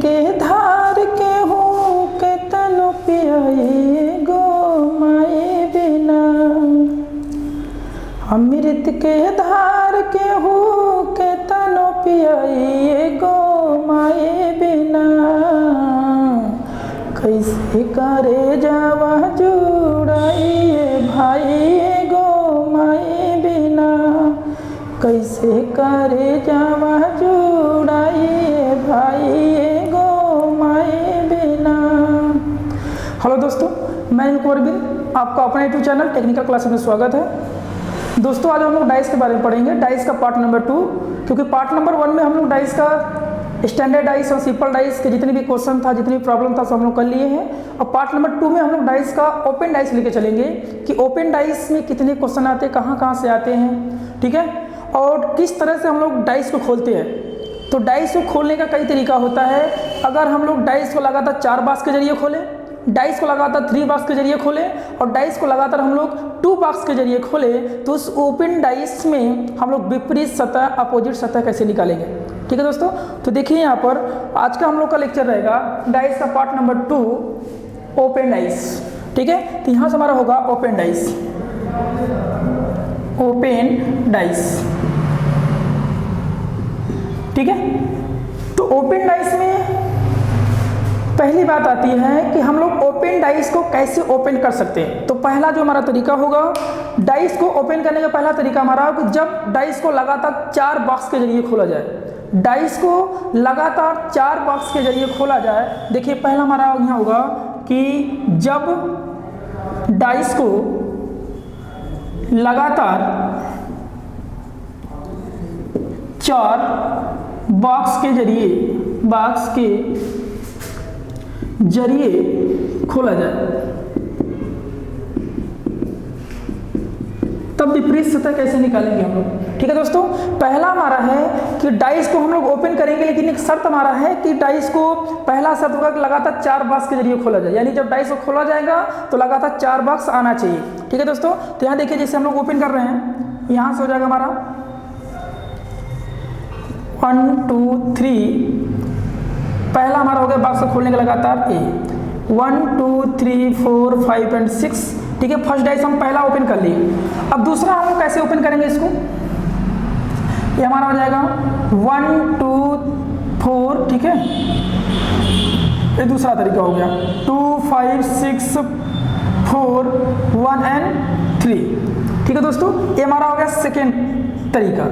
के धार के हूँ के तनु पियाई गो माए बिना। अमृत के धार के हूँ के तनु पियाई गो माए बिना। कैसे करे जावा जुड़ाइए भाई गो माए बिना। कैसे करे जावा जुड़ाइए भाई गो माए बिना। हेलो दोस्तों, मैं अरविंद, आपका अपना यूट्यूब चैनल टेक्निकल क्लासेस में स्वागत है। दोस्तों आज हम लोग डाइस के बारे में पढ़ेंगे, डाइस का पार्ट नंबर 2, क्योंकि पार्ट नंबर 1 में हम लोग डाइस का स्टैंडर्ड डाइस और सिंपल डाइस के जितने भी क्वेश्चन था, जितनी भी प्रॉब्लम था, सब हम लोग कर लिए हैं। और पार्ट नंबर 2 में हम लोग डाइस का ओपन डाइस लेके चलेंगे कि ओपन डाइस में कितने क्वेश्चन आते हैं, कहाँ से आते हैं, ठीक है, और किस तरह से हम लोग डाइस को खोलते हैं। तो डाइस को खोलने का कई तरीका होता है। अगर हम लोग डाइस को लगातार 4 बॉक्स के जरिए खोलें, डाइस को लगातार 3 बॉक्स के जरिए खोलें और डाइस को लगातार हम लोग 2 बॉक्स के जरिए खोलें, तो उस ओपन डाइस में हम लोग विपरीत सतह, अपोजिट सतह कैसे निकालेंगे। ठीक है दोस्तों, तो देखिए यहाँ पर आज का हम लोग का लेक्चर रहेगा डाइस का पार्ट नंबर 2, ओपन डाइस। ठीक है, तो यहाँ से हमारा होगा ओपन डाइस, ओपन डाइस। ठीक है, तो ओपन डाइस में पहली बात आती है कि हम लोग ओपन डाइस को कैसे ओपन कर सकते हैं। तो पहला जो हमारा तरीका होगा डाइस को ओपन करने का, पहला तरीका हमारा कि जब डाइस को लगातार 4 बॉक्स के जरिए खोला जाए, डाइस को लगातार 4 बॉक्स के जरिए खोला जाए। देखिए पहला हमारा यहाँ होगा कि जब डाइस को लगातार 4 बॉक्स के जरिए खोला जाए, तब विपरीत सतह कैसे निकालेंगे हम लोग। ठीक है दोस्तों, पहला हमारा है कि डाइस को हम लोग ओपन करेंगे, लेकिन एक शर्त हमारा है कि डाइस को, पहला शर्त होगा कि लगातार 4 बॉक्स के जरिए खोला जाए, यानी जब डाइस को खोला जाएगा तो लगातार 4 बॉक्स आना चाहिए। ठीक है दोस्तों, तो यहाँ देखिए जैसे हम लोग ओपन कर रहे हैं, यहाँ से हो जाएगा हमारा 1 2 3, पहला हमारा हो गया बॉक्स को खोलने का लगातार A, 1 2 3 4 5 एंड 6। ठीक है, फर्स्ट डाइस हम पहला ओपन कर लिए। अब दूसरा हम कैसे ओपन करेंगे इसको, ये हमारा हो जाएगा 1 2 4। ठीक है, ये दूसरा तरीका हो गया 2 5 6 4 1 एंड 3। ठीक है दोस्तों, ये हमारा हो गया सेकेंड तरीका,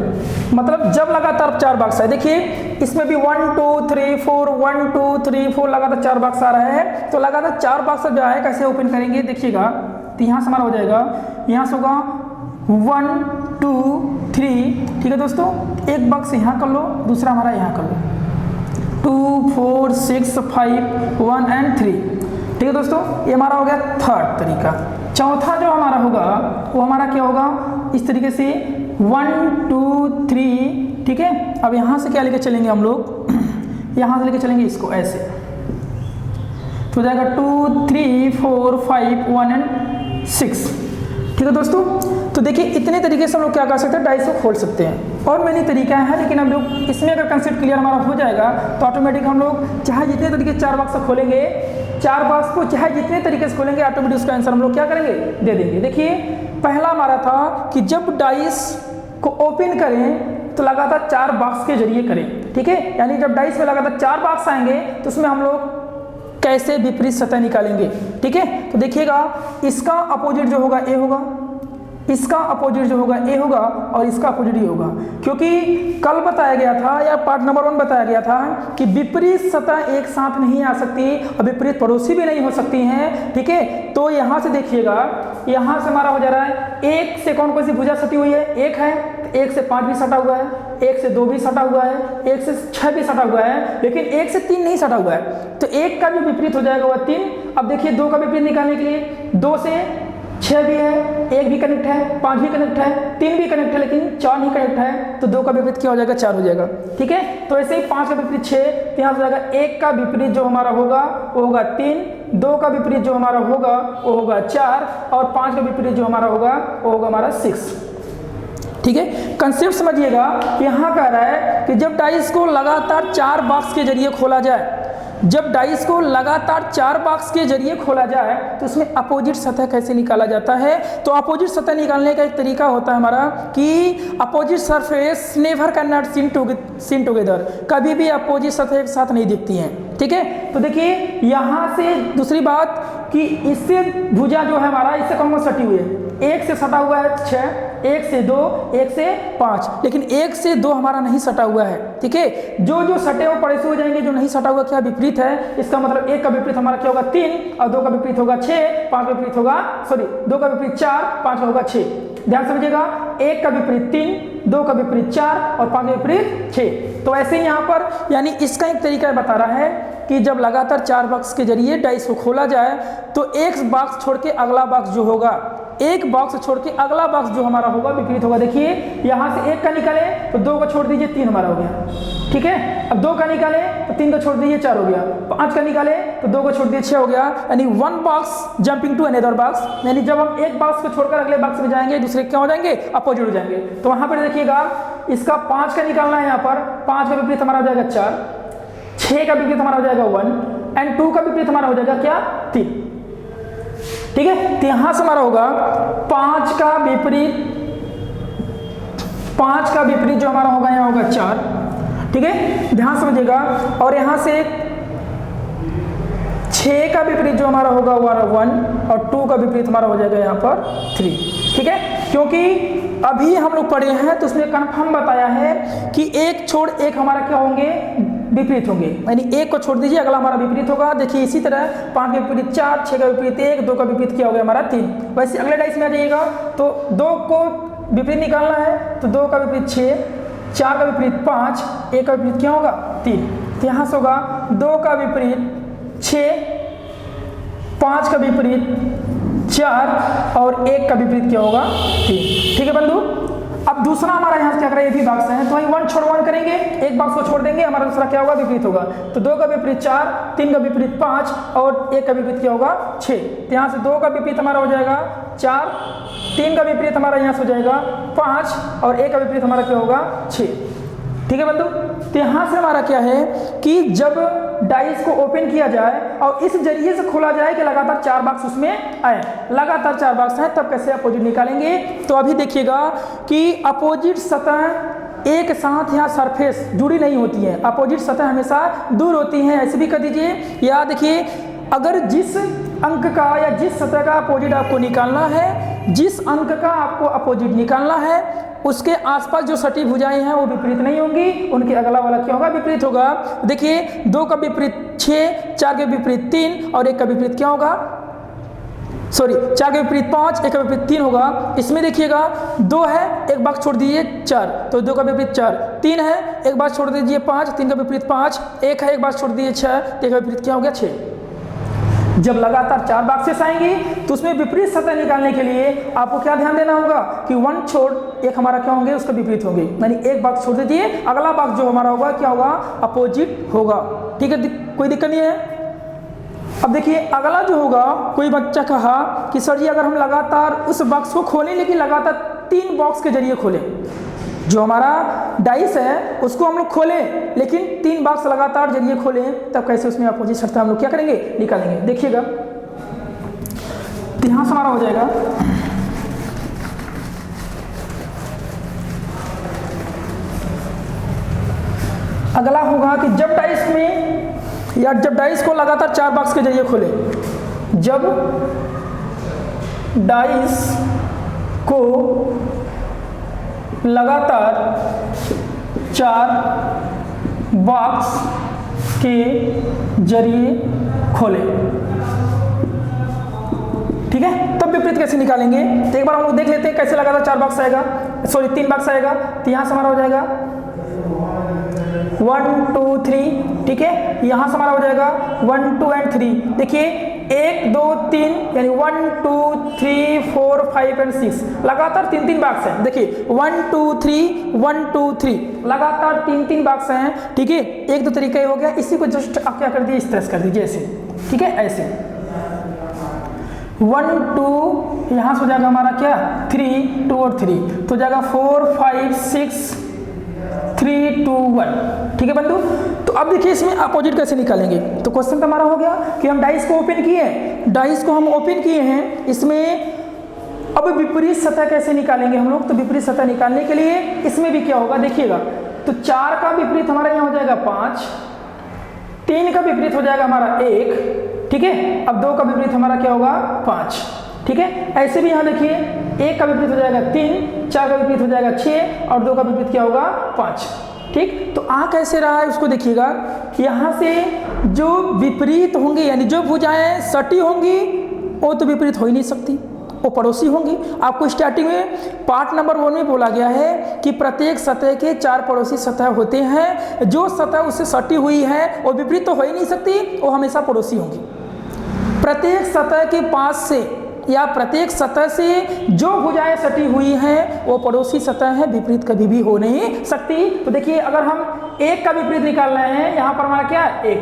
मतलब जब लगातार 4 बॉक्स है। देखिए इसमें भी 1 2 3 4 1 2 3 4 लगातार 4 बॉक्स आ रहा है, तो लगातार 4 बॉक्स जो है कैसे ओपन करेंगे देखिएगा। तो यहाँ से हमारा हो जाएगा, यहाँ से होगा 1 2 3। ठीक है दोस्तों, एक बॉक्स यहाँ कर लो, दूसरा हमारा यहाँ कर लो, 2 4 6 5 1 एंड 3। ठीक है दोस्तों, ये हमारा हो गया थर्ड तरीका। चौथा जो हमारा होगा वो हमारा क्या होगा, इस तरीके से 1 2 3। ठीक है, अब यहाँ से क्या लेके चलेंगे हम लोग, यहाँ से लेके चलेंगे इसको ऐसे, तो हो जाएगा 2 3 4 5 1 एंड 6। ठीक है दोस्तों, तो देखिए इतने तरीके से हम लोग क्या कर सकते हैं, डाइस को खोल सकते हैं। और मैंने तरीका है, लेकिन हम लोग इसमें अगर कंसेप्ट क्लियर हमारा हो जाएगा तो ऑटोमेटिक हम लोग चाहे जितने तरीके 4 बॉक्स से खोलेंगे, 4 बॉक्स को चाहे जितने तरीके से खोलेंगे, ऑटोमेटिक उसका आंसर हम लोग क्या करेंगे, दे देंगे। देखिए पहला हमारा था कि जब डाइस को ओपन करें तो लगातार 4 बॉक्स के जरिए करें। ठीक है, यानी जब डाइस में लगातार 4 बॉक्स आएंगे तो उसमें हम लोग कैसे विपरीत सतह निकालेंगे। ठीक है, तो देखिएगा इसका अपोजिट जो होगा A होगा, इसका अपोजिट जो होगा A होगा और इसका अपोजिट ही होगा, क्योंकि कल बताया गया था या पार्ट नंबर 1 बताया गया था कि विपरीत सतह एक साथ नहीं आ सकती और विपरीत पड़ोसी भी नहीं हो सकती हैं। ठीक है, तो यहाँ से देखिएगा, यहाँ से हमारा हो जा रहा है 1 से कौन कौन सी भुजा सटी हुई है, 1 है, 1 से 5 भी सटा हुआ है, 1 से 2 भी सटा हुआ है, 1 से 6 भी सटा हुआ है, लेकिन 1 से 3 नहीं सटा हुआ है। तो 1 का जो विपरीत हो जाएगा वह 3। अब देखिए 2 का विपरीत निकालने के लिए 2 से 6 भी है, 1 भी कनेक्ट है, 5 भी कनेक्ट है, 3 भी कनेक्ट है, लेकिन 4 नहीं कनेक्ट है, तो 2 का विपरीत क्या हो जाएगा, 4 हो जाएगा। ठीक है, तो ऐसे ही 5 का विपरीत 6, तो यहाँ हो जाएगा 1 का विपरीत जो हमारा होगा वो होगा 3, 2 का विपरीत जो हमारा होगा वो होगा 4 और 5 का विपरीत जो हमारा होगा वो होगा हमारा 6। ठीक है, कंसेप्ट समझिएगा। यहाँ कह रहा है कि जब डाइस को लगातार 4 बॉक्स के जरिए खोला जाए जब डाइस को लगातार 4 बॉक्स के जरिए खोला जाए तो उसमें अपोजिट सतह कैसे निकाला जाता है। तो अपोजिट सतह निकालने का एक तरीका होता है हमारा कि opposite surface never can not seen together, कभी भी अपोजिट सतह एक साथ नहीं दिखती हैं, ठीक है। तो देखिए यहाँ से दूसरी बात कि इससे भुजा जो है हमारा इससे कौन कौन सटी हुई है, 1 से सटा हुआ है 6, 1 से 2, 1 से 5, लेकिन 1 से 2 हमारा नहीं सटा हुआ है, ठीक है। जो जो सटे वो पड़े से हो जाएंगे, जो नहीं सटा हुआ क्या विपरीत है, इसका मतलब 1 का विपरीत हमारा क्या होगा 3, और 2 का विपरीत होगा 6, 5 का विपरीत होगा 2 का विपरीत 4, 5 का होगा 6। ध्यान समझिएगा, 1 का विपरीत 3, 2 का विपरीत 4 और 5 का विपरीत 6। तो ऐसे ही यहाँ पर यानी इसका एक तरीका बता रहा है कि जब लगातार 4 बॉक्स के जरिए डाइस को खोला जाए तो एक बॉक्स छोड़ के अगला बॉक्स जो होगा, एक बॉक्स छोड़ के अगला बॉक्स जो हमारा होगा विपरीत होगा। देखिए यहाँ से 1 का निकाले तो 2 को छोड़ दीजिए 3 हमारा हो गया, ठीक है। अब 2 का निकाले तो 3 को छोड़ दीजिए 4 हो गया, 5 का निकाले तो 2 को छोड़ दीजिए 6 हो गया। यानी 1 box jumping to another box, यानी जब हम एक बॉक्स को छोड़कर अगले बॉक्स में जाएंगे दूसरे क्या हो जाएंगे, अपोजिट हो जाएंगे। तो वहाँ पर देखिएगा इसका 5 का निकालना है, यहाँ पर 5 का विपरीत हमारा हो जाएगा 4, 6 का विपरीत हमारा हो जाएगा 1 एंड 2 का विपरीत हमारा हो जाएगा क्या 3, ठीक है। तो यहां से हमारा होगा 5 का विपरीत जो हमारा होगा यहाँ होगा 4, ठीक है, ध्यान समझिएगा। और यहां से 6 का विपरीत जो हमारा होगा वो 1 और 2 का विपरीत हमारा हो जाएगा यहाँ पर 3, ठीक है। क्योंकि अभी हम लोग पढ़े हैं तो उसमें कन्फर्म बताया है कि एक छोड़ एक हमारा क्या होंगे, विपरीत होंगे, यानी 1 को छोड़ दीजिए अगला हमारा विपरीत होगा। देखिए इसी तरह 5 का विपरीत 4, 6 का विपरीत 1, 2 का विपरीत क्या हो गया हमारा 3। वैसे अगले डाइस में आ जाइएगा तो 2 को विपरीत निकालना है तो 2 का विपरीत 6, 4 का विपरीत 5, 1 का विपरीत क्या होगा 3। तो यहाँ से होगा 2 का विपरीत 6, 5 का विपरीत 4 और 1 का विपरीत क्या होगा 3, ठीक है बंधु। अब दूसरा हमारा यहाँ से क्या करें, ये भी बॉक्स है तो वही 1 छोड़ 1 करेंगे, एक बॉक्स को छोड़ देंगे, हमारा दूसरा क्या होगा विपरीत होगा। तो 2 का विपरीत 4, 3 का विपरीत 5 और 1 का विपरीत क्या होगा 6। तो यहाँ से 2 का विपरीत हमारा हो जाएगा 4, 3 का विपरीत हमारा यहाँ से हो जाएगा 5 और 1 का विपरीत हमारा क्या होगा 6, ठीक है बंधु। तो यहाँ से हमारा क्या है कि जब डाइस को ओपन किया जाए और इस जरिए से खोला जाए कि लगातार 4 बॉक्स उसमें आए, लगातार 4 बॉक्स हैं, तब कैसे अपोजिट निकालेंगे। तो अभी देखिएगा कि अपोजिट सतह एक साथ यहाँ सरफेस जुड़ी नहीं होती है, अपोजिट सतह हमेशा दूर होती हैं, ऐसे भी कर दीजिए। या देखिए अगर जिस अंक का या जिस सतह का अपोजिट आपको निकालना है, जिस अंक का आपको अपोजिट निकालना है उसके आसपास जो सटी भुजाएं हैं वो विपरीत नहीं होंगी, उनके अगला वाला क्या होगा विपरीत होगा। देखिए 2 का विपरीत 6, 4 के विपरीत 3 और 1 का विपरीत क्या होगा, 4 के विपरीत 5, 1 का विपरीत 3 होगा। इसमें देखिएगा 2 है, एक बॉक्स छोड़ दीजिए 4, तो 2 का विपरीत 4, 3 है, एक बॉक्स छोड़ दीजिए 5, 3 का विपरीत 5, 1 है, एक बॉक्स छोड़ दीजिए 6, 1 का विपरीत क्या हो गया 6। जब लगातार 4 बॉक्सेस आएंगी तो उसमें विपरीत सतह निकालने के लिए आपको क्या ध्यान देना होगा कि 1 छोड़ 1 हमारा क्या होंगे, उसका विपरीत होंगे, यानी एक बॉक्स छोड़ दीजिए अगला बॉक्स जो हमारा होगा क्या होगा अपोजिट होगा, ठीक है, कोई दिक्कत नहीं है। अब देखिए अगला जो होगा, कोई बच्चा कहा कि सर जी अगर हम लगातार उस बॉक्स को खोलें लेकिन लगातार 3 बॉक्स के जरिए खोलें, जो हमारा डाइस है उसको हम लोग खोलें लेकिन 3 बॉक्स लगातार जरिए खोलें, तब कैसे उसमें अपोजिट सतह हम लोग क्या करेंगे, निकालेंगे। देखिएगा ध्यान से हमारा हो जाएगा, अगला होगा कि जब डाइस में या जब डाइस को लगातार 4 बॉक्स के जरिए खोले, जब डाइस को लगातार 4 बॉक्स के जरिए खोले, ठीक है, तब विपरीत कैसे निकालेंगे। तो एक बार हम लोग देख लेते हैं कैसे लगातार 4 बॉक्स आएगा, 3 बॉक्स आएगा। तो यहाँ से हमारा हो जाएगा 1 2 3, ठीक है, यहाँ से हमारा हो जाएगा 1 2 एंड 3। देखिए 1 2 3 यानी 1 2 3 4 5 एंड 6 लगातार 3 बॉक्स हैं। देखिए 1 2 3 1 2 3 लगातार 3 बॉक्स हैं, ठीक है। एक दो तरीका हो गया, इसी को जस्ट आप क्या कर दिए, इस तरह से कर दीजिए ऐसे, ठीक है, ऐसे 1 2 यहाँ से हो जाएगा हमारा क्या 3 2 और 3, तो हो जाएगा 4 5 6 3 2 1। ठीक है बंधु, तो अब देखिए इसमें अपोजिट कैसे निकालेंगे। तो क्वेश्चन तो हमारा हो गया कि हम डाइस को ओपन किए, डाइस को हम ओपन किए हैं, इसमें अब विपरीत सतह कैसे निकालेंगे हम लोग। तो विपरीत सतह निकालने के लिए इसमें भी क्या होगा देखिएगा, तो 4 का विपरीत हमारा यहाँ हो जाएगा 5, 3 का विपरीत हो जाएगा हमारा 1, ठीक है। अब 2 का विपरीत हमारा क्या होगा 5, ठीक है। ऐसे भी यहाँ देखिए 1 का विपरीत हो जाएगा 3, 4 का विपरीत हो जाएगा 6 और 2 का विपरीत क्या होगा 5, ठीक। तो आ कैसे रहा है उसको देखिएगा, यहाँ से जो विपरीत होंगे यानी जो भुजाएं सटी होंगी वो तो विपरीत हो ही नहीं सकती, वो पड़ोसी होंगी। आपको स्टार्टिंग में पार्ट नंबर 1 में बोला गया है कि प्रत्येक सतह के 4 पड़ोसी सतह होते हैं, जो सतह उससे सटी हुई है वो विपरीत तो हो ही नहीं सकती, वो हमेशा पड़ोसी होंगी। प्रत्येक सतह के पास से या प्रत्येक सतह से जो भुजाएं सटी हुई हैं वो पड़ोसी सतह है, विपरीत कभी भी हो नहीं सकती। तो देखिए अगर हम 1 का विपरीत निकाल रहे हैं, यहाँ पर हमारा क्या है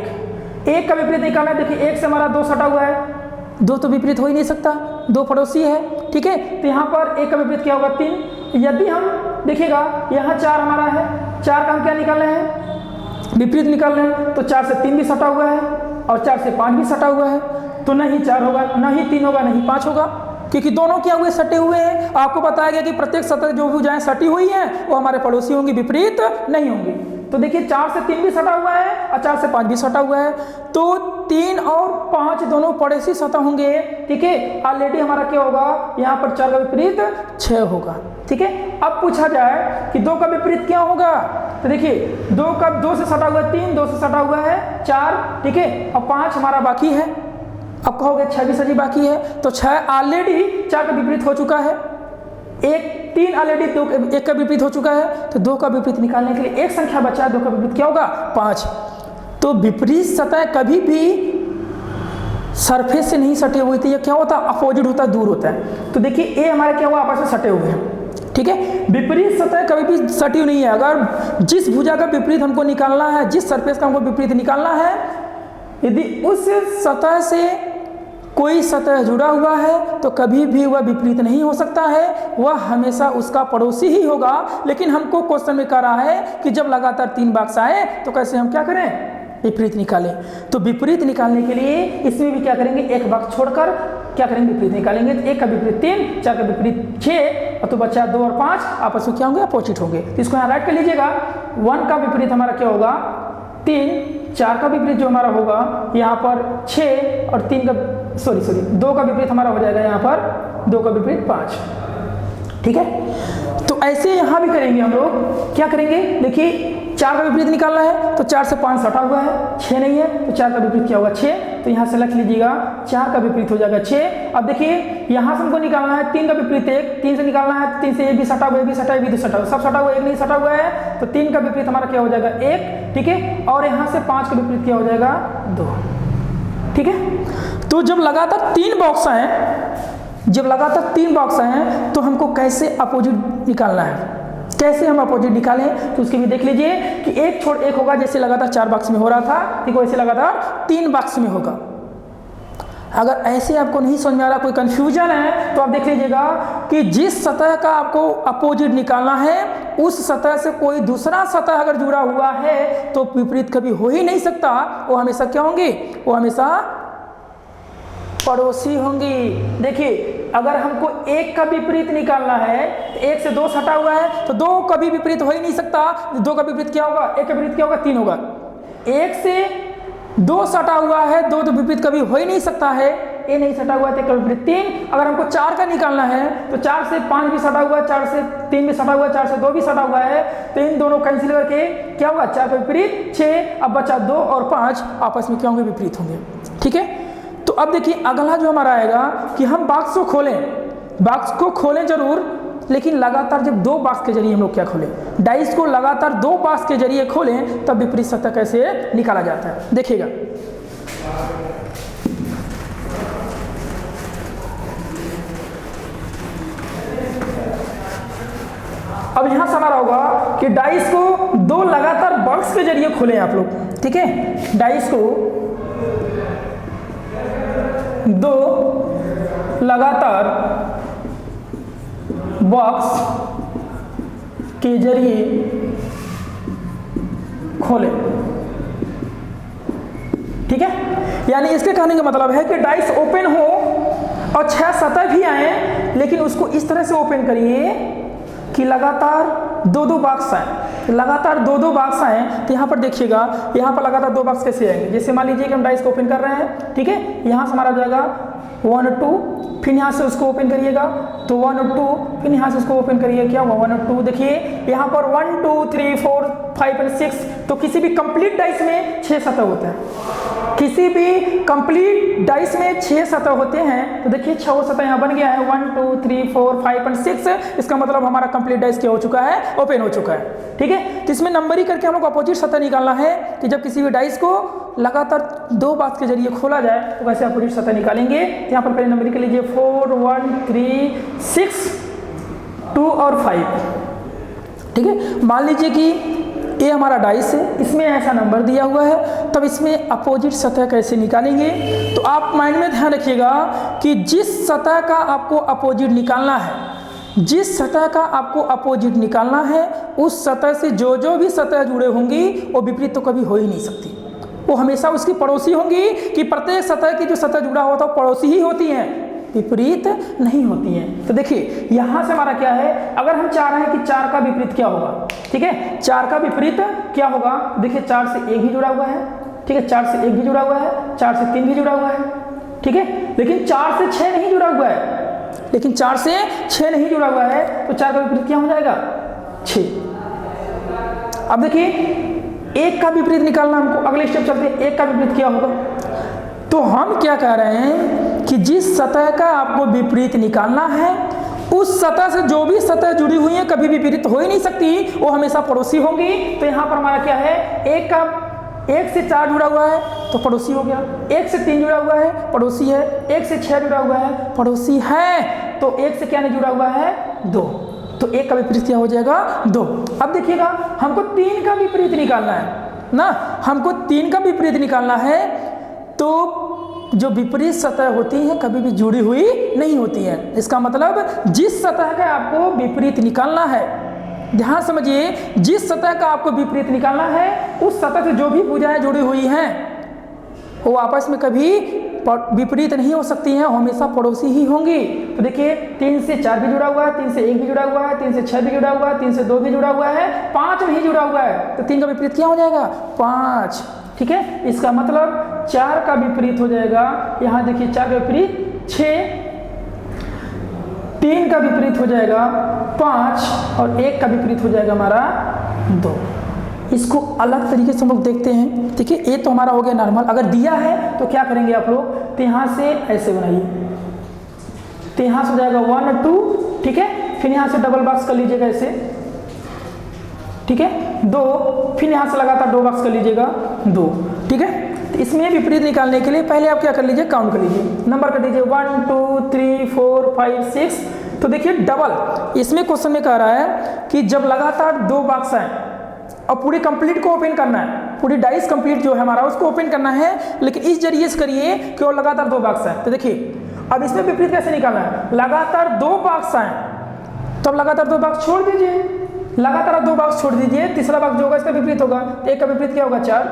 1 का विपरीत निकालना है। देखिए 1 से हमारा 2 सटा हुआ है, 2 तो विपरीत हो ही नहीं सकता, 2 पड़ोसी है, ठीक है। तो यहाँ पर 1 का विपरीत क्या होगा 3। यदि हम देखिएगा यहाँ 4 हमारा है, 4 का हम क्या निकाल रहे हैं विपरीत निकाल रहे हैं, तो 4 से 3 भी सटा हुआ है और 4 से 5 भी सटा हुआ है, तो नहीं 4 होगा, नहीं 3 होगा, नहीं 5 होगा, क्योंकि दोनों क्या हुए सटे हुए हैं। आपको बताया गया कि प्रत्येक सतह जो भुजाएं सटी हुई हैं वो हमारे पड़ोसी होंगी, विपरीत नहीं होंगी। तो देखिए 4 से 3 भी सटा हुआ है और 4 से 5 भी सटा हुआ है, तो 3 और 5 दोनों पड़ोसी सतह होंगे, ठीक है। ऑलरेडी हमारा क्या होगा यहाँ पर 4 का विपरीत 6 होगा, ठीक है। अब पूछा जाए कि 2 का विपरीत क्या होगा, तो देखिए 2 से सटा हुआ है 3, 2 से सटा हुआ है 4, ठीक है। अब 5 हमारा बाकी है, अब कहोगे 6 भी सजी बाकी है, तो 6 ऑलरेडी 4 का विपरीत हो चुका है, 3 ऑलरेडी 1 का विपरीत हो चुका है, तो 2 का विपरीत निकालने के लिए एक संख्या बचा है, 2 का विपरीत क्या होगा 5। तो विपरीत सतह कभी भी सरफेस से नहीं सटे हुए थे, ये क्या होता है अपोजिट होता है, दूर होता है। तो देखिए ए हमारे क्या हुआ आपस में सटे हुए हैं, ठीक है। विपरीत सतह कभी भी सटी नहीं है। अगर जिस भुजा का विपरीत हमको निकालना है, जिस सरफेस का हमको विपरीत निकालना है, यदि उस सतह से कोई सतह जुड़ा हुआ है तो कभी भी वह विपरीत नहीं हो सकता है, वह हमेशा उसका पड़ोसी ही होगा। लेकिन हमको क्वेश्चन में कह रहा है कि जब लगातार 3 बॉक्स आए तो कैसे हम क्या करें विपरीत निकालें। तो विपरीत निकालने के लिए इसमें भी क्या करेंगे, एक बॉक्स छोड़कर क्या करेंगे विपरीत निकालेंगे। तो 1 का विपरीत 3, 4 का विपरीत 6 और तो बचा 2 और 5 आपस में क्या होंगे अपोजिट होंगे। तो इसको यहाँ राइट कर लीजिएगा। 1 का विपरीत हमारा क्या होगा 3, 4 का विपरीत जो हमारा होगा यहाँ पर 6 और 3 का 2 का विपरीत हमारा हो जाएगा यहाँ पर 2 का विपरीत 5, ठीक है। तो ऐसे यहाँ भी करेंगे हम लोग, क्या करेंगे देखिए 4 का विपरीत निकालना है, तो 4 से 5 सटा हुआ है, 6 नहीं है, तो 4 का विपरीत क्या होगा 6। तो यहाँ से लिख लीजिएगा 4 का विपरीत हो जाएगा 6। अब देखिए यहाँ से हमको निकालना है 3 का विपरीत 1, 3 से निकालना है, 3 से ये भी सटा हुआ, ये भी सटा, ये भी सटा हुआ, सब सटा हुआ, एक नहीं सटा हुआ है, तो 3 का विपरीत हमारा क्या हो जाएगा 1, ठीक है। और यहाँ से 5 का विपरीत क्या हो जाएगा 2, ठीक है। तो जब लगातार 3 बॉक्स हैं, तो हमको कैसे अपोजिट निकालना है, कैसे हम अपोजिट निकालें, तो उसके भी देख लीजिए कि 1 छोड़ 1 होगा, जैसे लगातार 4 बॉक्स में हो रहा था, ठीक है, वैसे लगातार 3 बॉक्स में होगा। अगर ऐसे आपको नहीं समझ में आ रहा, कोई कंफ्यूजन है, तो आप देख लीजिएगा कि जिस सतह का आपको अपोजिट निकालना है उस सतह से कोई दूसरा सतह अगर जुड़ा हुआ है तो विपरीत कभी हो ही नहीं सकता, वो हमेशा क्या होंगे, वो हमेशा पड़ोसी होंगी। देखिए अगर हमको 1 का विपरीत निकालना है, तो 1 से 2 सटा हुआ है, तो 2 कभी विपरीत हो ही नहीं सकता। 2 का विपरीत क्या होगा, 1 का विपरीत क्या होगा 3 होगा। 1 से 2 सटा हुआ है, 2 तो विपरीत कभी हो ही नहीं सकता है, ए नहीं सटा हुआ है, तो 1 का विपरीत 3। अगर हमको 4 का निकालना है, तो 4 से 5 भी सटा हुआ है, 4 से 3 भी सटा हुआ है, 4 से 2 भी सटा हुआ है, तो इन दोनों कैंसिल करके क्या हुआ 4 का विपरीत 6। अब बचा 2 और 5 आपस में क्या होंगे विपरीत होंगे, ठीक है। तो अब देखिए अगला जो हमारा आएगा कि हम बॉक्स को खोलें जरूर, लेकिन लगातार जब 2 बॉक्स के जरिए हम लोग क्या खोलें, डाइस को लगातार 2 बॉक्स के जरिए खोलें, तब विपरीत सतह कैसे निकाला जाता है देखिएगा। अब यहां से हमारा होगा कि डाइस को 2 लगातार बॉक्स के जरिए खोलें आप लोग, ठीक है। डाइस को 2 लगातार बॉक्स के जरिए खोले। ठीक है, यानी इसके कहने का मतलब है कि डाइस ओपन हो और 6 सतह भी आए, लेकिन उसको इस तरह से ओपन करिए कि लगातार 2-2 बॉक्स आए। लगातार 2-2 बॉक्स आए तो यहाँ पर देखिएगा, यहाँ पर लगातार 2 बॉक्स कैसे आएंगे। जैसे मान लीजिए कि हम डाइस को ओपन कर रहे हैं, ठीक है, यहाँ से हमारा जाएगा 1 और 2, फिर यहाँ से उसको ओपन करिएगा तो 1 और 2, फिर यहाँ से उसको ओपन करिए, क्या हुआ 1 और 2। देखिए यहाँ पर 1 2 3 4 5 और 6, तो किसी भी कंप्लीट डाइस में 6 सतह होते हैं। किसी भी कंप्लीट डाइस में 6 सतह होते हैं। तो देखिए 6 सतह यहाँ बन गया है, 1 2 3 4 5 और 6। इसका मतलब हमारा कंप्लीट डाइस क्या हो चुका है, ओपन हो चुका है। ठीक है, तो इसमें नंबरिंग करके हम लोग अपोजिट सतह निकालना है कि जब किसी भी डाइस को लगातार 2 बॉक्स के जरिए खोला जाए तो कैसे अपोजिट सतह निकालेंगे। यहाँ पर पहले नंबरिंग कर लीजिए 4 1 3 6 2 और 5। ठीक है, मान लीजिए कि ये हमारा डाइस है, इसमें ऐसा नंबर दिया हुआ है, तब इसमें अपोजिट सतह कैसे निकालेंगे। तो आप माइंड में ध्यान रखिएगा कि जिस सतह का आपको अपोजिट निकालना है, जिस सतह का आपको अपोजिट निकालना है, उस सतह से जो जो भी सतह जुड़े होंगी वो विपरीत तो कभी हो ही नहीं सकती। वो हमेशा उसकी पड़ोसी होंगी कि प्रत्येक सतह की जो सतह जुड़ा हुआ था वो पड़ोसी ही होती हैं, विपरीत नहीं होती हैं। तो देखिए यहाँ से हमारा क्या है, अगर हम चाह रहे हैं कि 4 का विपरीत क्या होगा, ठीक है, 4 का विपरीत क्या होगा। देखिए 4 से 1 भी जुड़ा हुआ है, ठीक है, 4 से 1 भी जुड़ा हुआ है, 4 से 3 भी जुड़ा हुआ है, ठीक है, लेकिन 4 से 6 नहीं जुड़ा हुआ है। लेकिन 4 से 6 नहीं जुड़ा हुआ है, तो 4 का विपरीत क्या हो जाएगा, 6। अब देखिए 1 का विपरीत निकालना हमको, अगले स्टेप चलते हैं, 1 का विपरीत क्या होगा। तो हम क्या कह रहे हैं कि जिस सतह का आपको विपरीत निकालना है, उस सतह से जो भी सतह जुड़ी हुई है कभी विपरीत हो ही नहीं सकती, वो हमेशा पड़ोसी होंगी। तो यहाँ पर हमारा क्या है, 1 से 4 जुड़ा हुआ है तो पड़ोसी हो गया, 1 से 3 जुड़ा हुआ है पड़ोसी है, 1 से 6 जुड़ा हुआ है पड़ोसी है, तो 1 से क्या नहीं जुड़ा हुआ है, 2, तो 1 का विपरीत क्या हो जाएगा, 2। अब देखिएगा हमको 3 का विपरीत निकालना है ना, हमको 3 का विपरीत निकालना है। तो जो विपरीत सतह होती हैं कभी भी जुड़ी हुई नहीं होती हैं। इसका मतलब जिस सतह का आपको विपरीत निकालना है, ध्यान समझिए, जिस सतह का आपको विपरीत निकालना है, उस सतह से जो भी भुजाएं जुड़ी हुई हैं वो आपस में कभी विपरीत नहीं हो सकती हैं, हमेशा पड़ोसी ही होंगी। तो देखिए 3 से 4 भी जुड़ा हुआ है, 3 से 1 भी जुड़ा हुआ है, 3 से 6 भी जुड़ा हुआ है, 3 से 2 भी जुड़ा हुआ है, 5 नहीं जुड़ा हुआ है, तो 3 का विपरीत क्या हो जाएगा, 5। ठीक है, इसका मतलब 4 का विपरीत हो जाएगा, यहाँ देखिए 4 का विपरीत 6, 3 का विपरीत हो जाएगा 5 और 1 का विपरीत हो जाएगा हमारा 2। इसको अलग तरीके से हम लोग देखते हैं। ठीक है, ये तो हमारा हो गया नॉर्मल। अगर दिया है तो क्या करेंगे आप लोग, तो यहाँ से ऐसे बनाइए, तो यहाँ से हो जाएगा 1 और 2, ठीक है, फिर यहाँ से डबल बॉक्स कर लीजिएगा ऐसे, ठीक है, 2, फिर यहाँ से लगातार 2 बॉक्स कर लीजिएगा 2, ठीक है। तो इसमें विपरीत निकालने के लिए पहले आप क्या कर लीजिए, काउंट कर लीजिए, नंबर कर दीजिए 1 2 3 4 5 6। तो देखिए डबल, इसमें क्वेश्चन में कह रहा है कि जब लगातार 2 बॉक्स आए और पूरी कंप्लीट को ओपन करना है, पूरी डाइस कंप्लीट जो है हमारा उसको ओपन करना है, लेकिन इस जरिए से करिए कि वो लगातार 2 बॉक्स आए। तो देखिए अब इसमें विपरीत कैसे निकालना है, लगातार 2 बॉक्स आए तो अब लगातार 2 बॉक्स छोड़ दीजिए, लगातार 2 बॉक्स छोड़ दीजिए, तीसरा बॉक्स जो होगा इसका विपरीत होगा, तो 1 का विपरीत क्या होगा 4,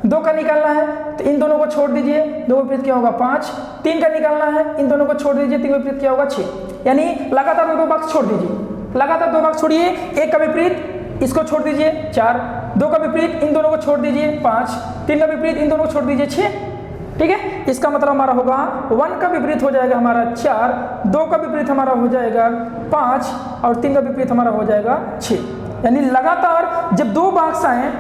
2 का निकालना है तो इन दोनों को छोड़ दीजिए, 2 का विपरीत क्या होगा 5, 3 का निकालना है, इन दोनों को छोड़ दीजिए, 3 का विपरीत क्या होगा 6। यानी लगातार 2 बॉक्स छोड़ दीजिए, लगातार 2 बॉक्स छोड़िए, 1 का विपरीत इसको छोड़ दीजिए 4, 2 का विपरीत इन दोनों को छोड़ दीजिए 5, 3 का विपरीत इन दोनों को छोड़ दीजिए 6। ठीक है, इसका मतलब हमारा होगा 1 का विपरीत हो जाएगा हमारा 4, 2 का विपरीत हमारा हो जाएगा 5 और 3 का विपरीत हमारा हो जाएगा 6। यानी लगातार जब 2 बॉक्स आए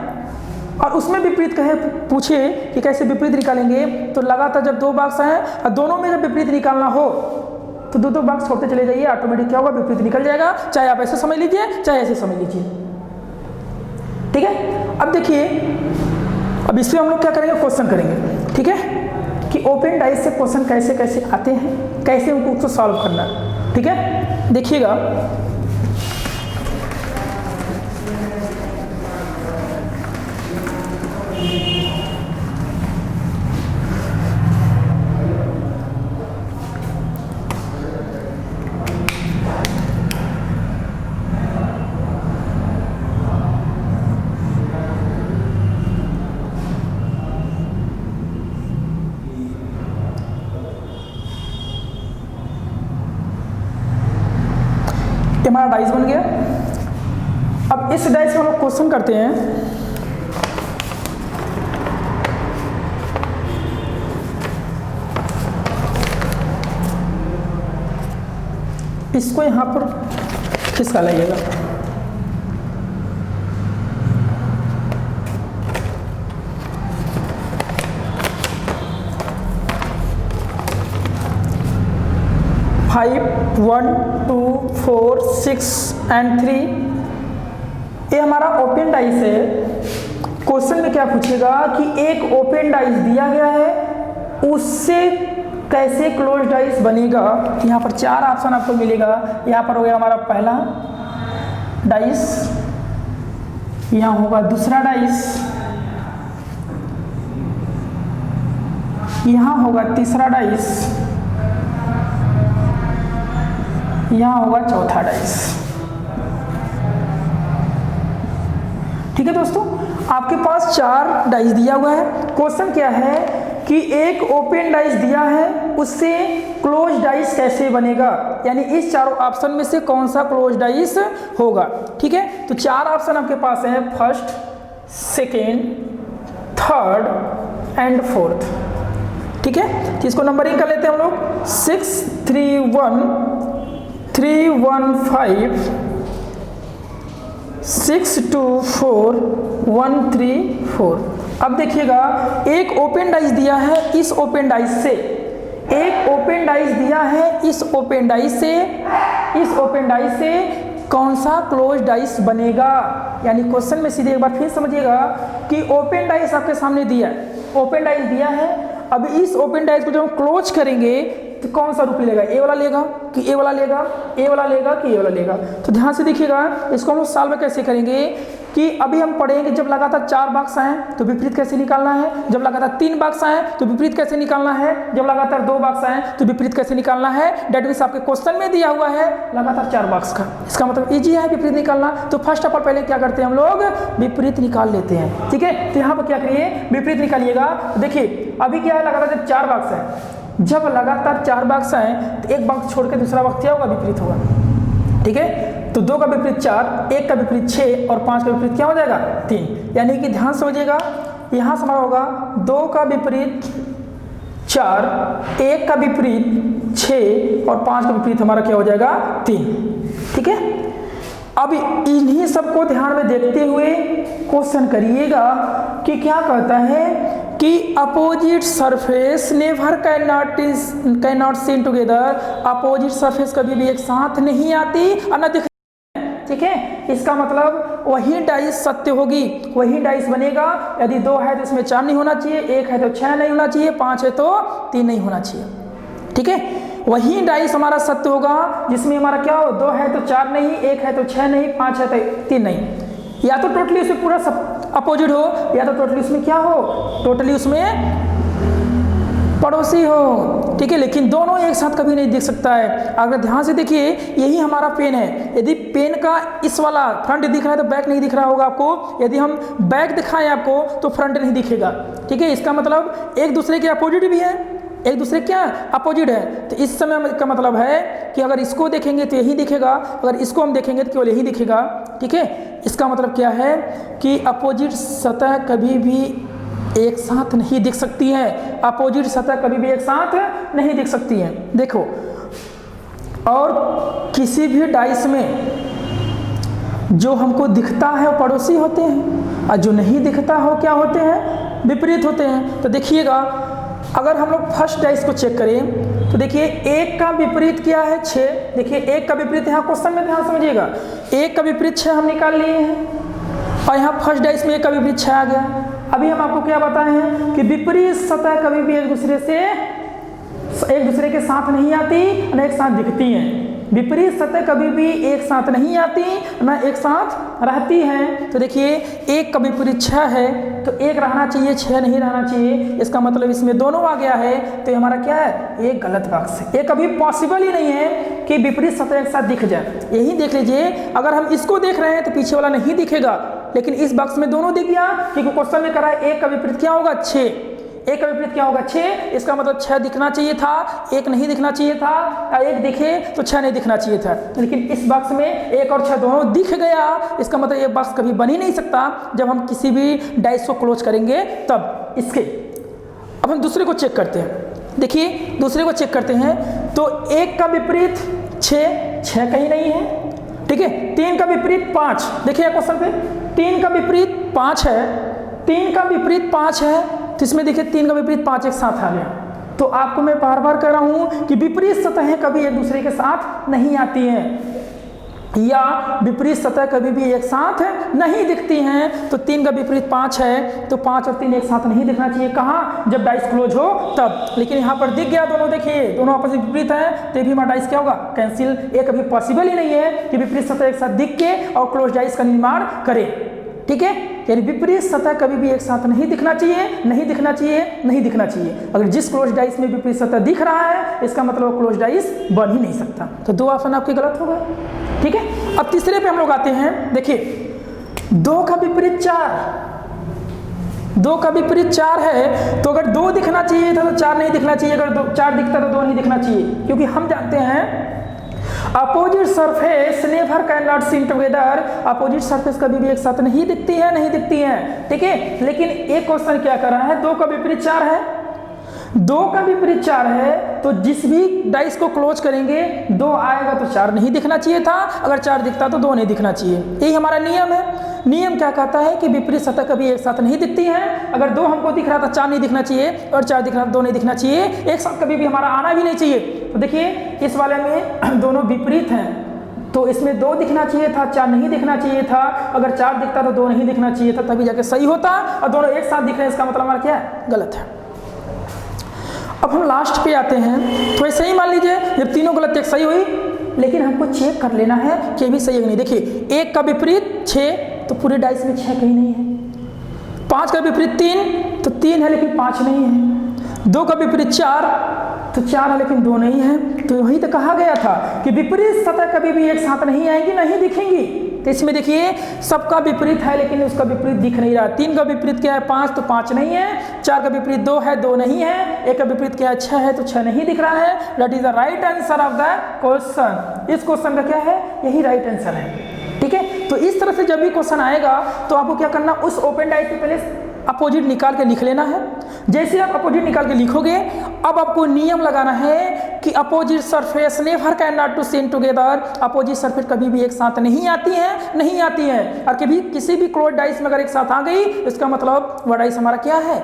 और उसमें विपरीत कहे पूछे कि कैसे विपरीत निकालेंगे, तो लगातार जब 2 बॉक्स आए और दोनों में जब विपरीत निकालना हो तो 2 बॉक्स छोड़ते चले जाइए, ऑटोमेटिक क्या होगा, विपरीत निकल जाएगा, चाहे आप ऐसे समझ लीजिए चाहे ऐसे समझ लीजिए। ठीक है, अब देखिए, अब इसमें हम लोग क्या करेंगे, क्वेश्चन करेंगे। ठीक है, कि ओपन डाइस से क्वेश्चन कैसे कैसे आते हैं, कैसे उनको उसको सॉल्व करना है। ठीक है, देखिएगा हमारा डाइस बन गया। अब इस डाइस में हम लोग क्वेश्चन करते हैं। इसको यहाँ पर खिसका लाइएगा। फाइव 1 2 4 6 एंड 3 ये हमारा ओपन डाइस है। क्वेश्चन में क्या पूछेगा कि एक ओपन डाइस दिया गया है, उससे कैसे क्लोज डाइस बनेगा। यहाँ पर 4 ऑप्शन आपको मिलेगा। यहाँ पर हो गया हमारा पहला डाइस, यहाँ होगा दूसरा डाइस, यहाँ होगा तीसरा डाइस, यहाँ होगा चौथा डाइस। ठीक है दोस्तों, आपके पास 4 डाइस दिया हुआ है। क्वेश्चन क्या है कि एक ओपन डाइस दिया है, उससे क्लोज डाइस कैसे बनेगा, यानी इस चारों ऑप्शन में से कौन सा क्लोज डाइस होगा। ठीक है, तो 4 ऑप्शन आपके पास है, first, second, third and fourth. ठीक है, तो इसको नंबरिंग कर लेते हैं हम लोग। 6 3 1 3 1 5 6 2 4 1 3 4। अब देखिएगा, एक ओपन डाइस दिया है, इस ओपन डाइस से एक ओपन डाइस दिया है, इस ओपन डाइस से कौन सा क्लोज डाइस बनेगा। यानी क्वेश्चन में सीधे एक बार फिर समझिएगा कि ओपन डाइस आपके सामने दिया है, ओपन डाइस दिया है। अब इस ओपन डाइस को जब हम क्लोज करेंगे तो कौन सा रूप लेगा, ए वाला लेगा कि ए वाला लेगा, ए वाला लेगा कि ए वाला लेगा। तो ध्यान से देखिएगा, इसको हम सॉल्व कैसे करेंगे कि अभी हम पढ़ेंगे जब लगातार 4 बॉक्स आए तो विपरीत कैसे निकालना है, जब लगातार 3 बॉक्स आए तो विपरीत कैसे निकालना है, जब लगातार 2 बॉक्स आए तो विपरीत कैसे निकालना है। डेट मीन्स आपके क्वेश्चन में दिया हुआ है लगातार 4 बॉक्स का, इसका मतलब इजी है विपरीत निकालना। तो फर्स्ट ऑफ ऑल पहले क्या करते हैं हम लोग, विपरीत निकाल लेते हैं। ठीक है, तो यहाँ पर क्या करिए, विपरीत निकालिएगा। देखिए अभी क्या है, लगातार जब 4 बॉक्स है, जब लगातार 4 बॉक्स आए तो एक बॉक्स छोड़ के दूसरा बॉक्स क्या होगा, विपरीत होगा। ठीक है, तो 2 का विपरीत 4, 1 का विपरीत 6 और 5 का विपरीत क्या हो जाएगा, 3। यानी कि ध्यान समझिएगा, यहाँ से हमारा होगा 2 का विपरीत 4, 1 का विपरीत 6 और 5 का विपरीत हमारा क्या हो जाएगा, 3। ठीक है, अब इन्हीं सबको ध्यान में देखते हुए क्वेश्चन करिएगा कि क्या कहता है कि opposite surface never can not seen together. Opposite surface कभी भी एक साथ नहीं आती और न दिख। ठीक है, इसका मतलब वही डाइस सत्य होगी, वही डाइस बनेगा। यदि 2 है तो इसमें 4 नहीं होना चाहिए, 1 है तो 6 नहीं होना चाहिए, 5 है तो 3 नहीं होना चाहिए। ठीक है, वही डाइस हमारा सत्य होगा जिसमें हमारा क्या हो, 2 है तो 4 नहीं, 1 है तो 6 नहीं, 5 है तो 3 नहीं। या तो टोटली उसमें पूरा सब अपोजिट हो, या तो टोटली उसमें क्या हो, टोटली उसमें पड़ोसी हो। ठीक है, लेकिन दोनों एक साथ कभी नहीं दिख सकता है। अगर ध्यान से देखिए, यही हमारा पेन है। यदि पेन का इस वाला फ्रंट दिख रहा है तो बैक नहीं दिख रहा होगा आपको। यदि हम बैक दिखाएं आपको तो फ्रंट नहीं दिखेगा। ठीक है, इसका मतलब एक दूसरे के अपोजिट भी है, एक दूसरे क्या अपोजिट है। तो इस समय का मतलब है कि अगर इसको देखेंगे तो यही दिखेगा, अगर इसको हम देखेंगे तो केवल यही दिखेगा। ठीक है, इसका मतलब क्या है कि अपोजिट सतह कभी भी एक साथ नहीं दिख सकती है, अपोजिट सतह कभी भी एक साथ नहीं दिख सकती है। देखो, और किसी भी डाइस में जो हमको दिखता है वो पड़ोसी होते हैं, और जो नहीं दिखता हो क्या होते हैं, विपरीत होते हैं। तो देखिएगा, अगर हम लोग फर्स्ट डाइस को चेक करें तो देखिए 1 का विपरीत क्या है, 6। देखिए 1 का विपरीत यहाँ क्वेश्चन में ध्यान समझिएगा, 1 का विपरीत 6 हम निकाल लिए हैं और यहाँ फर्स्ट डाइस में 1 का विपरीत 6 आ गया। अभी हम आपको क्या बताए हैं कि विपरीत सतह कभी भी एक दूसरे के साथ नहीं आती, न एक साथ दिखती हैं। विपरीत सतह कभी भी एक साथ नहीं आती, न एक साथ रहती हैं। तो देखिए 1 का विपरीत 6 है तो 1 रहना चाहिए, 6 नहीं रहना चाहिए। इसका मतलब इसमें दोनों आ गया है, तो हमारा क्या है, एक गलत बॉक्स है। ये कभी पॉसिबल ही नहीं है कि विपरीत सतह एक साथ दिख जाए। यही देख लीजिए, अगर हम इसको देख रहे हैं तो पीछे वाला नहीं दिखेगा, लेकिन इस बॉक्स में दोनों दिख गया, क्योंकि क्वेश्चन में करा है 1 का विपरीत क्या होगा, 6। ए का विपरीत क्या होगा 6, इसका मतलब 6 दिखना चाहिए था, 1 नहीं दिखना चाहिए था, 1 दिखे तो 6 नहीं दिखना चाहिए था, लेकिन इस बॉक्स में 1 और 6 दोनों दिख गया। इसका मतलब ये बॉक्स कभी बन ही नहीं सकता जब हम किसी भी डाइस को क्लोज करेंगे तब। इसके अब हम दूसरे को चेक करते हैं। देखिए दूसरे को चेक करते हैं तो 1 का विपरीत 6 कहीं नहीं है, ठीक है। 3 का विपरीत 5, देखिए क्वेश्चन पे 3 का विपरीत 5 है, 3 का विपरीत 5 है, तो इसमें देखिए 3 का विपरीत 5 एक साथ आ गया। तो आपको मैं बार बार कह रहा हूं कि विपरीत सतहें कभी एक दूसरे के साथ नहीं आती हैं, या विपरीत सतह कभी भी एक साथ नहीं दिखती हैं। तो 3 का विपरीत 5 है, तो 5 और 3 एक साथ नहीं दिखना चाहिए, कहाँ, जब डाइस क्लोज हो तब। लेकिन यहाँ पर दिख गया दोनों, देखिए दोनों आपस में विपरीत है, तो भी हमारा डाइस क्या होगा, कैंसिल। ये कभी पॉसिबल ही नहीं है कि विपरीत सतह एक साथ दिख के और क्लोज डाइस का निर्माण करे, ठीक है। यानी विपरीत सतह कभी भी एक साथ नहीं दिखना चाहिए, नहीं दिखना चाहिए, नहीं दिखना चाहिए। अगर जिस क्लोज डाइस में विपरीत सतह दिख रहा है, इसका मतलब क्लोज डाइस बन ही नहीं सकता। तो 2 ऑप्शन आपके गलत हो गए, ठीक है। अब तीसरे पे हम लोग आते हैं। देखिए 2 का विपरीत 4, 2 का विपरीत 4 है, तो अगर 2 दिखना चाहिए था तो 4 नहीं दिखना चाहिए, अगर 4 दिखता तो 2 नहीं दिखना चाहिए, क्योंकि हम जानते हैं opposite surface never can not seen together. Opposite surface कभी भी एक साथ नहीं दिखती है, नहीं दिखती है, ठीक है। लेकिन एक क्वेश्चन क्या कर रहा है, 2 का विपरीत 4 है, 2 का विपरीत 4 है, तो जिस भी डाइस को क्लोज करेंगे 2 आएगा तो 4 नहीं दिखना चाहिए था, अगर 4 दिखता तो 2 नहीं दिखना चाहिए। यही हमारा नियम है। नियम क्या कहता है कि विपरीत सतह कभी एक साथ नहीं दिखती है। अगर 2 हमको दिख रहा था 4 नहीं दिखना चाहिए, और 4 दिख रहा था 2 नहीं दिखना चाहिए, एक साथ कभी भी हमारा आना भी नहीं चाहिए। तो देखिए इस वाले में दोनों विपरीत हैं, तो इसमें 2 दिखना चाहिए था, 4 नहीं दिखना चाहिए था। अगर 4 दिखता तो 2 नहीं दिखना चाहिए था, तभी जाके सही होता। और दोनों एक साथ दिख रहे हैं, इसका मतलब हमारा क्या है, गलत है। अब हम लास्ट पे आते हैं। तो ऐसे ही मान लीजिए जब तीनों गलत एक सही हुई, लेकिन हमको चेक कर लेना है कि भी सही है कि नहीं। देखिए 1 का विपरीत 6, तो पूरे डाइस में 6 कहीं नहीं है। 5 का विपरीत 3, तो 3 है लेकिन 5 नहीं है। 2 का विपरीत 4, तो 4 है लेकिन 2 नहीं है। तो वही तो कहा गया था कि विपरीत सतह कभी भी एक साथ नहीं आएगी, नहीं दिखेंगी। तो इसमें देखिए सबका विपरीत है लेकिन उसका विपरीत दिख नहीं रहा। 3 का विपरीत क्या है 5, तो 5 नहीं है। 4 का विपरीत 2 है, 2 नहीं है। 1 का विपरीत क्या है 6 है, तो 6 नहीं दिख रहा है। That is the right answer of the question. इस क्वेश्चन का क्या है, यही राइट आंसर है, ठीक है। तो इस तरह से जब भी क्वेश्चन आएगा तो आपको क्या करना, उस ओपन डाइस पे पहले अपोजिट निकाल के लिख लेना है। जैसे आप अपोजिट निकाल के लिखोगे, अब आपको नियम लगाना है कि opposite surface never can not to seen together. Opposite surface कभी भी एक साथ नहीं आती है, नहीं आती है। और कभी किसी भी क्लोज डाइस में अगर एक साथ आ गई, इसका मतलब वह डाइस हमारा क्या है,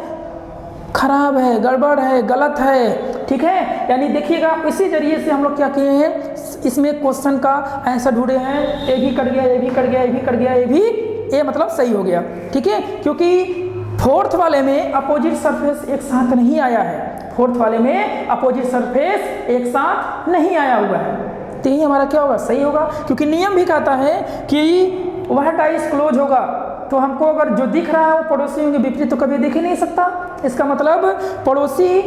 खराब है, गड़बड़ है, गलत है, ठीक है। यानी देखिएगा इसी जरिए से हम लोग क्या किए हैं, इसमें क्वेश्चन का आंसर ढूंढे हैं। ए भी कट गया, ए भी कट गया, ए भी कट गया, ए भी, ए मतलब सही हो गया, ठीक है। क्योंकि फोर्थ वाले में अपोजिट सरफेस एक साथ नहीं आया है। फोर्थ वाले में अपोजिट सरफेस एक साथ नहीं आया हुआ है, तो यही हमारा क्या होगा, सही होगा। क्योंकि नियम भी कहता है कि वह डाइस क्लोज होगा, तो हमको अगर जो दिख रहा है वो पड़ोसियों के विपरीत तो कभी दिख ही नहीं सकता। इसका मतलब पड़ोसी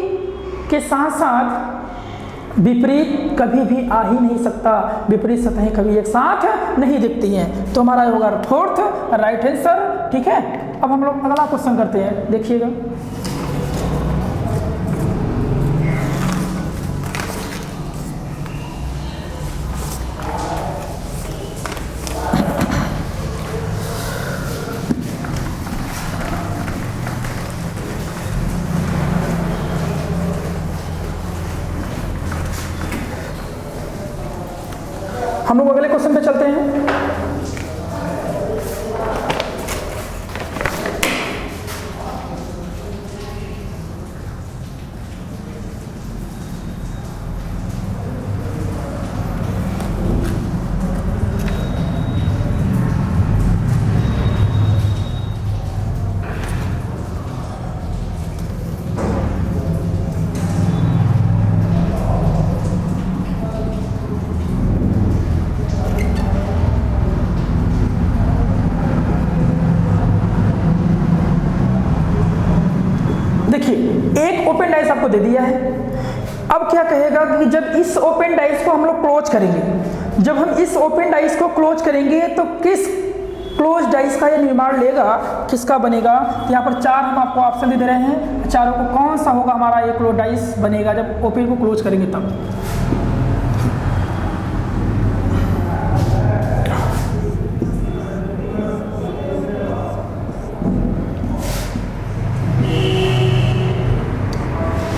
के साथ साथ विपरीत कभी भी आ ही नहीं सकता। विपरीत सतहें कभी एक साथ नहीं दिखती हैं। तो हमारा होगा फोर्थ राइट आंसर, ठीक है। अब हम लोग अगला क्वेश्चन करते हैं, देखिएगा। हम लोग अगले क्वेश्चन पे चलते हैं। एक ओपन डाइस आपको दे दिया है। अब क्या कहेगा कि जब इस ओपन डाइस को हम लोग क्लोज करेंगे, जब हम इस ओपन डाइस को क्लोज करेंगे तो किस क्लोज डाइस का ये निर्माण लेगा किसका बनेगा। तो यहाँ पर 4 हम आपको ऑप्शन दे रहे हैं, चारों को कौन सा होगा हमारा ये क्लोज डाइस बनेगा जब ओपन को क्लोज करेंगे तब।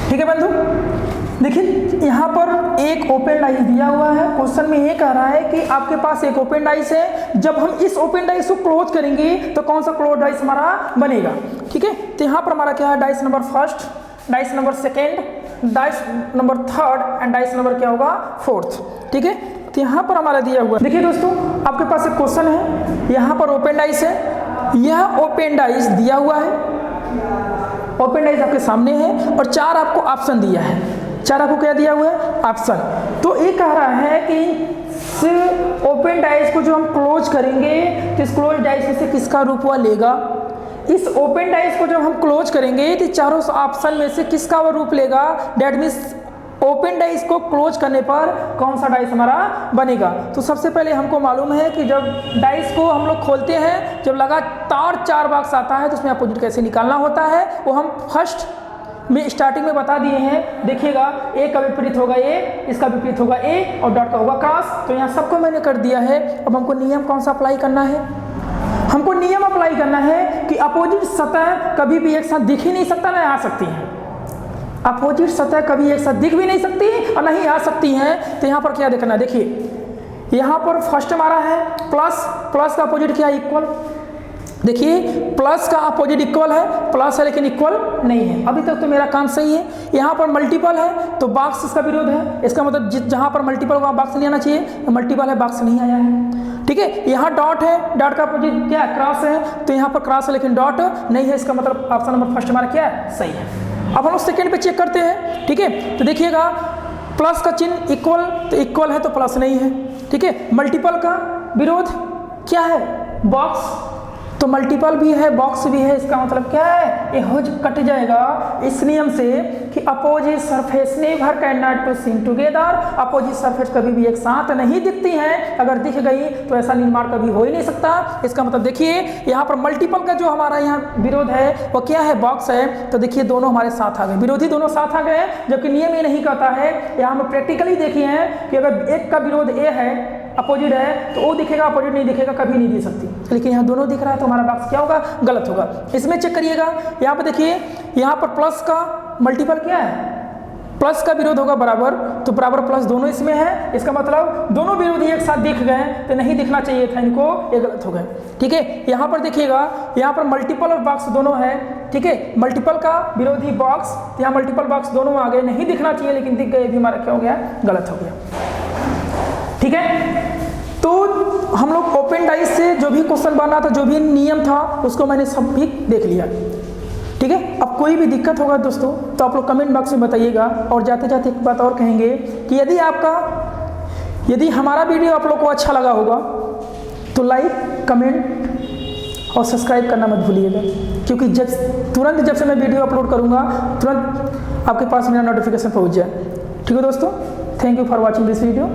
ठीक है बंधु, देखिए यहाँ पर एक ओपन डाइस दिया हुआ है। क्वेश्चन में ये कह रहा है कि आपके पास एक ओपन डाइस है, जब हम इस ओपन डाइस को क्लोज करेंगे तो कौन सा क्लोज डाइस हमारा बनेगा। ठीक है, तो यहाँ पर हमारा क्या है, dice number first, dice number second, dice number third and dice number क्या होगा, फोर्थ। ठीक है, तो यहाँ पर हमारा दिया हुआ है। देखिए दोस्तों, आपके पास एक क्वेश्चन है, यहाँ पर ओपन डाइस है, यह ओपन डाइस दिया हुआ है, ओपन डाइस आपके सामने है और 4 आपको ऑप्शन दिया है। 4 आपको क्या दिया हुआ है, ऑप्शन। तो ये कह रहा है कि इस ओपन डाइस को जो हम क्लोज करेंगे तो इस क्लोज डाइस में से किसका रूप वह लेगा। इस ओपन डाइस को जब हम क्लोज करेंगे तो चारों ऑप्शन में से किसका वह रूप लेगा। डेट मीन्स ओपन डाइस को क्लोज करने पर कौन सा डाइस हमारा बनेगा। तो सबसे पहले हमको मालूम है कि जब डाइस को हम लोग खोलते हैं, जब लगातार 4 बॉक्स आता है तो उसमें अपोजिट कैसे निकालना होता है वो हम फर्स्ट में स्टार्टिंग में बता दिए हैं। देखिएगा, ए का विपरीत होगा ए, इसका विपरीत होगा ए और डॉट का होगा क्रॉस। तो यहाँ सबको मैंने कर दिया है। अब हमको नियम कौन सा अप्लाई करना है, हमको नियम अप्लाई करना है कि अपोजिट सतह कभी भी एक साथ दिख ही नहीं सकता, ना आ सकती है। अपोजिट सतह कभी एक साथ दिख भी नहीं सकती और नहीं आ सकती हैं। तो यहाँ पर क्या देखना, देखिए यहाँ पर फर्स्ट हमारा है प्लस, प्लस का अपोजिट क्या है, इक्वल। देखिए प्लस का अपोजिट इक्वल है, प्लस है लेकिन इक्वल नहीं है। अभी तक तो मेरा काम सही है। यहाँ पर मल्टीपल है तो बॉक्स इसका विरोध है, इसका मतलब जहाँ पर मल्टीपल वहाँ बॉक्स नहीं आना चाहिए, मल्टीपल है बॉक्स नहीं आया है। ठीक है, यहाँ डॉट है, डॉट का अपोजिट क्या है, क्रॉस है, तो यहाँ पर क्रॉस है लेकिन डॉट नहीं है, इसका मतलब ऑप्शन नंबर फर्स्ट हमारा क्या है, सही है। अब हम लोग सेकेंड पे चेक करते हैं। ठीक है, तो देखिएगा प्लस का चिन्ह इक्वल, तो इक्वल है तो प्लस नहीं है। ठीक है, मल्टीपल का विरोध क्या है, बॉक्स, तो मल्टीपल भी है बॉक्स भी है, इसका मतलब क्या है, ये हो कट जाएगा इस नियम से कि opposite surface never can not to seen together. Opposite surface कभी भी एक साथ नहीं दिखती हैं, अगर दिख गई तो ऐसा निर्माण कभी हो ही नहीं सकता। इसका मतलब देखिए यहाँ पर मल्टीपल का जो हमारा यहाँ विरोध है वो क्या है, बॉक्स है। तो देखिए दोनों हमारे साथ आ गए, विरोधी दोनों साथ आ गए, जबकि नियम ये नहीं कहता है। यहाँ हम प्रैक्टिकली देखिए हैं कि अगर एक का विरोध ए है, अपोजिट है, तो वो दिखेगा, अपोजिट नहीं दिखेगा, कभी नहीं दे सकती। लेकिन यहाँ दोनों दिख रहा है तो हमारा बॉक्स क्या होगा, गलत होगा। इसमें चेक करिएगा, यहाँ पर देखिए यहाँ पर प्लस का मल्टीपल क्या है, प्लस का विरोध होगा बराबर, तो बराबर प्लस दोनों इसमें है। इसका मतलब दोनों विरोधी एक साथ दिख गए तो नहीं दिखना चाहिए था इनको, ये गलत हो गए। ठीक है, यहाँ पर देखिएगा, यहाँ पर मल्टीपल और बॉक्स दोनों है। ठीक है, मल्टीपल का विरोधी बॉक्स, तो यहाँ मल्टीपल बॉक्स दोनों आ गए, नहीं दिखना चाहिए लेकिन दिख गए, भी हमारा क्या हो गया, गलत हो गया। ठीक है, तो हम लोग ओपन डाइस से जो भी क्वेश्चन बना था, जो भी नियम था, उसको मैंने सब भी देख लिया। ठीक है, अब कोई भी दिक्कत होगा दोस्तों तो आप लोग कमेंट बॉक्स में बताइएगा। और जाते जाते एक बात और कहेंगे कि यदि हमारा वीडियो आप लोग को अच्छा लगा होगा तो लाइक, कमेंट और सब्सक्राइब करना मत भूलिएगा, क्योंकि तुरंत जब से मैं वीडियो अपलोड करूँगा तुरंत आपके पास मेरा नोटिफिकेशन पहुँच जाए। ठीक है दोस्तों, thank you for watching this video.